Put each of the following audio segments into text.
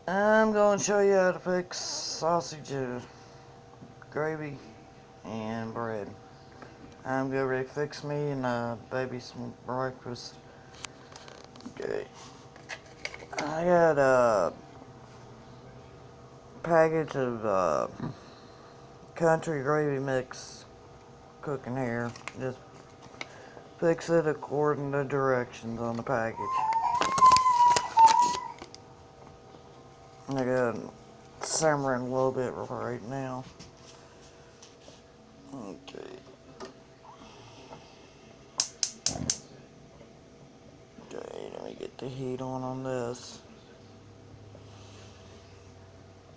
I'm going to show you how to fix sausage, gravy, and bread. I'm getting ready to fix me and baby some breakfast. Okay. I got a package of country gravy mix cooking here. Just fix it according to directions on the package. I got it simmering a little bit right now. Okay. Okay, let me get the heat on this.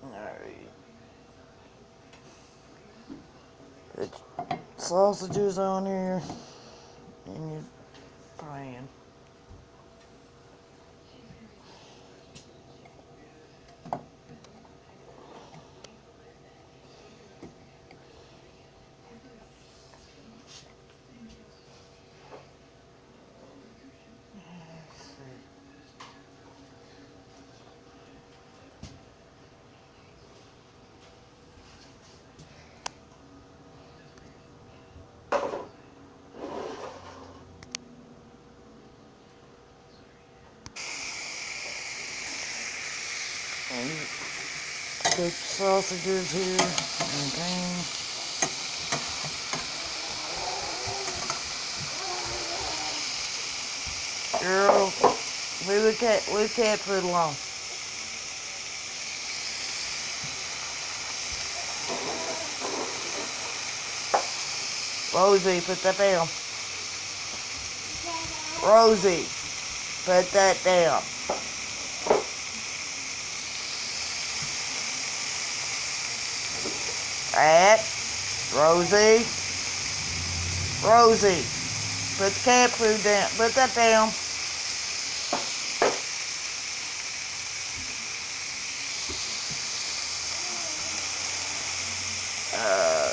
Alright. Put sausages on here in your pan. And cook sausages here in the pan. Girl, leave cat food alone. Rosie, put that down. Rosie, put that down. Alright, Rosie, Rosie, put the cat food down. Put that down.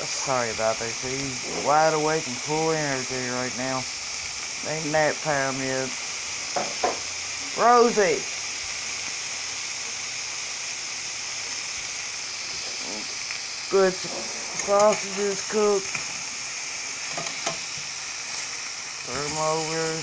Sorry about that. She's wide awake and full of energy right now. Ain't nap time yet. Rosie. Good sausages cooked. Turn them over.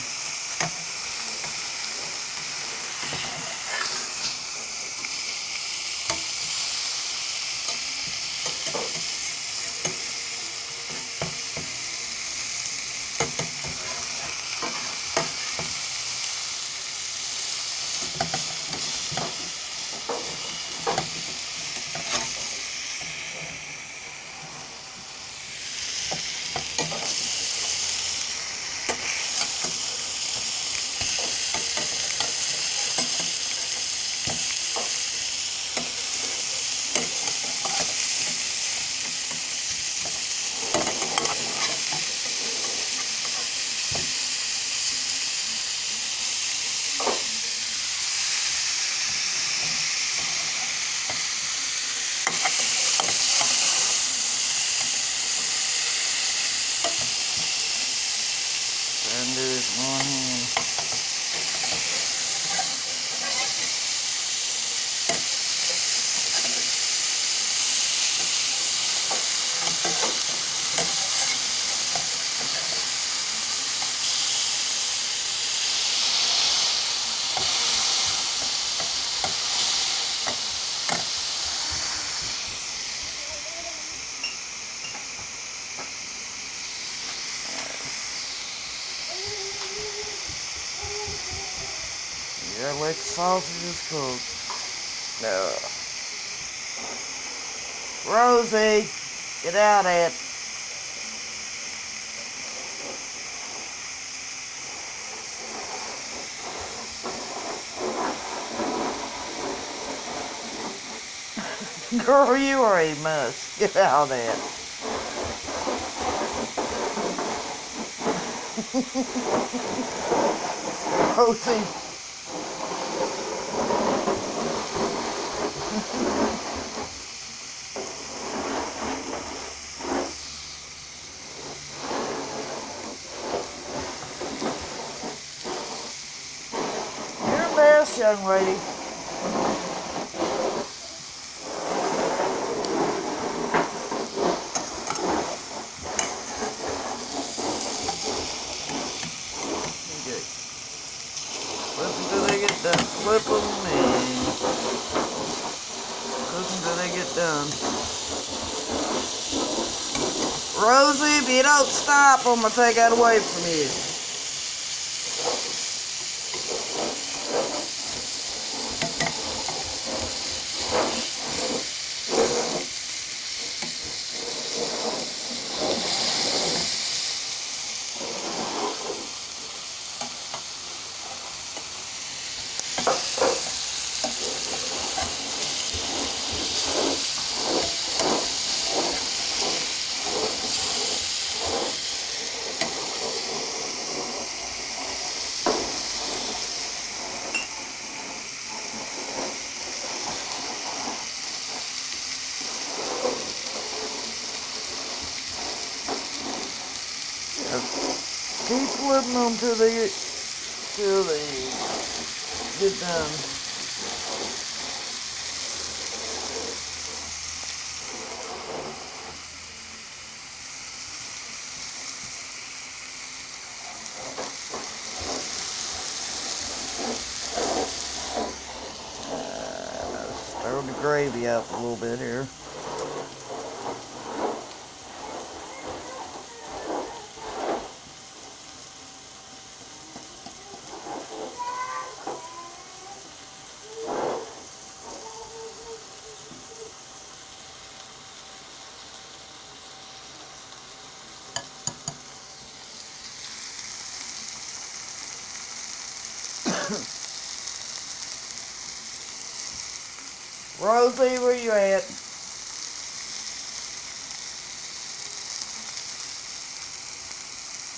And there's one hand. You gotta let the sausages cook. No. Rosie, get out of it. Girl, you are a mess. Get out of that. Rosie. You're a mess, young lady. get done. Rosie, if you don't stop, I'm gonna take that away from you. Keep flipping them till they get done. Stir the gravy up a little bit here. Rosie, where you at?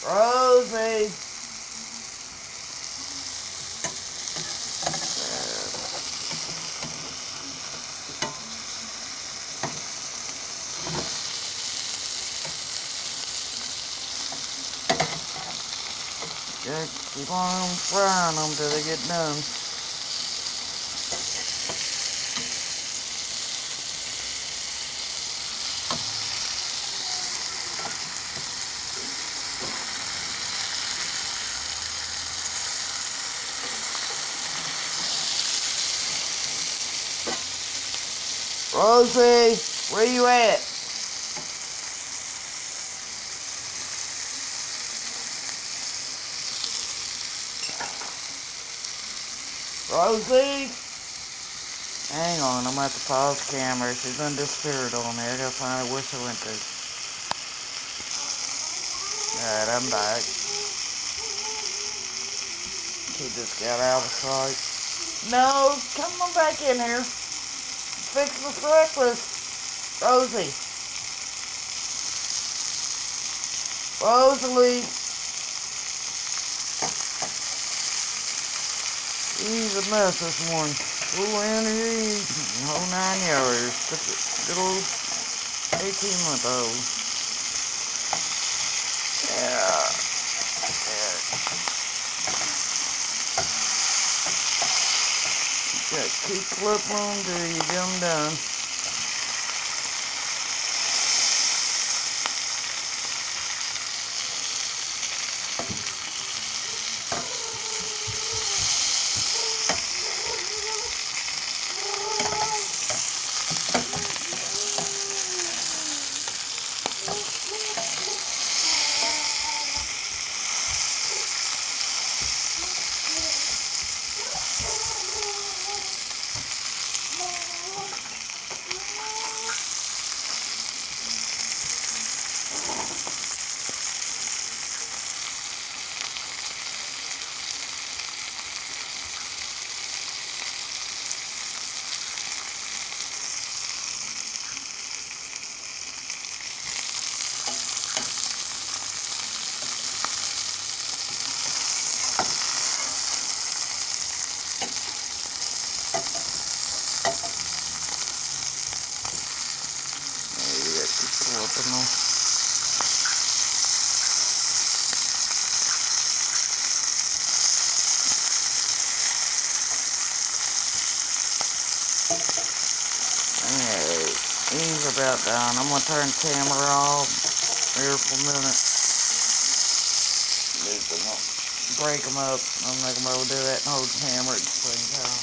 Rosie. Just keep on frying them till they get done. Rosie, where you at? Rosie? Hang on, I'm gonna have to pause the camera. She's done disappeared on there. I gotta find out where she went to. Alright, I'm back. She just got out of sight. No, come on back in here. Fix this breakfast. Rosie. Rosalie. He's a mess this morning. Full energy, whole 9 yards. Good old 18-month-old. Yeah. Just keep flipping them till you get them done. He's about done. I'm gonna turn the camera off here for a minute. Break them up. I'm not gonna be able to do that and hold the camera at the same time.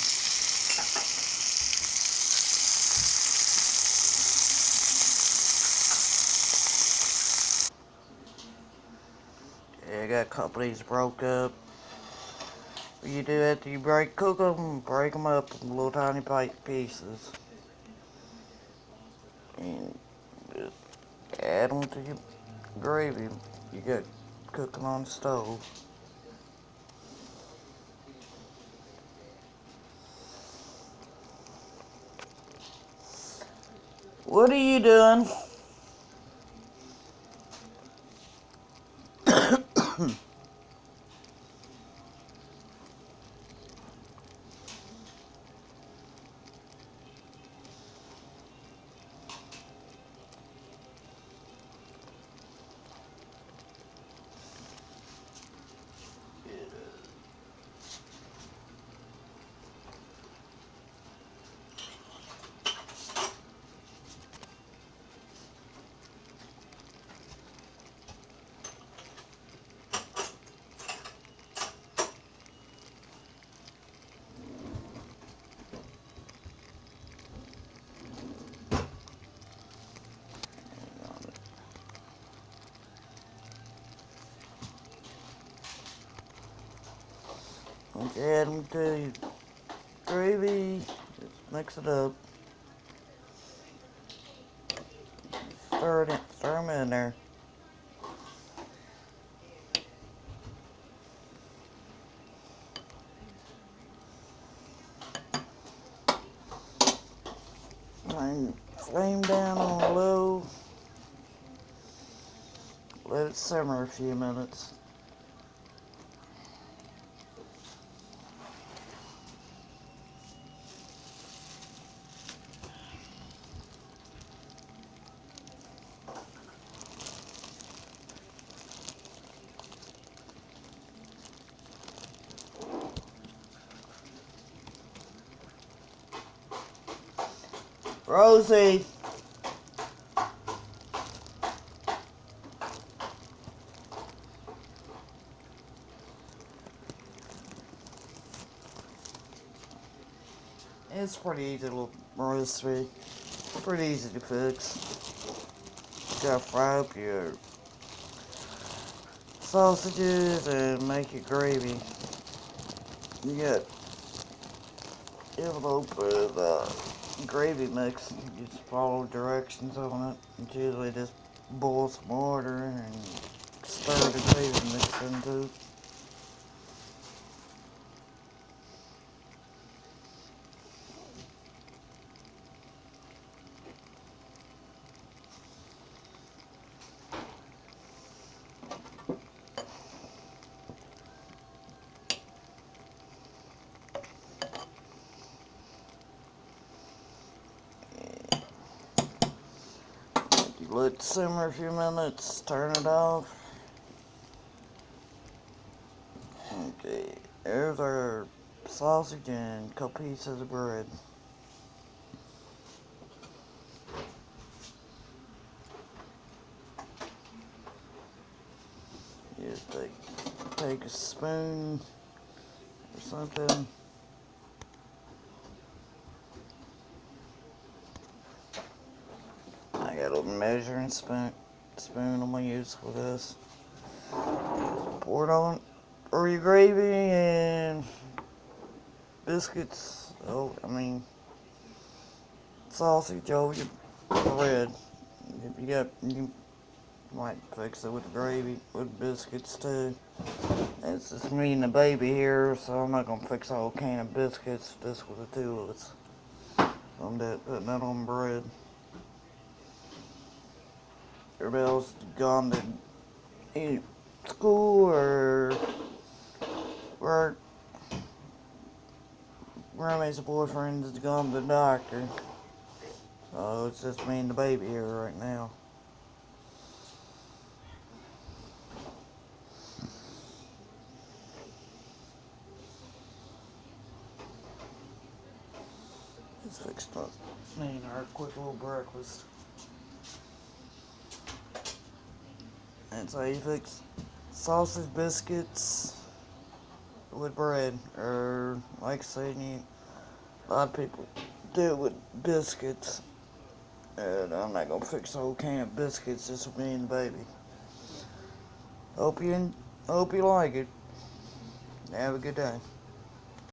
companies broke up. What you do after you cook them, break them up in little tiny pieces. And just add them to your gravy you got cooking on the stove. What are you doing? Once you add them to your gravy, just mix it up. Stir them in there. And flame down on low. Let it simmer a few minutes. Rosie! It's pretty easy little recipe. Pretty easy to fix. You gotta fry up your sausages and make your gravy. You got envelope with gravy mix. You just follow directions on it. It's usually just boil some water and stir the gravy mix into it. Let it simmer a few minutes, turn it off. Okay, there's our sausage and a couple pieces of bread. Just take a spoon or something. I got a measuring spoon I'm gonna use for this. Just pour it on for your gravy and biscuits. Sausage over your bread. If you might fix it with the gravy, with biscuits too. It's just me and the baby here, so I'm not gonna fix a whole can of biscuits just with the two of us. I'm putting that on bread. Everybody else gone to either school or work. Roommate's boyfriend has gone to the doctor. So it's just me and the baby here right now. Just fixed up me and our quick little breakfast. That's how you fix sausage biscuits with bread, or like I said, a lot of people do it with biscuits, and I'm not gonna fix a whole can of biscuits just for me and the baby. Hope you Hope you like it. Have a good day.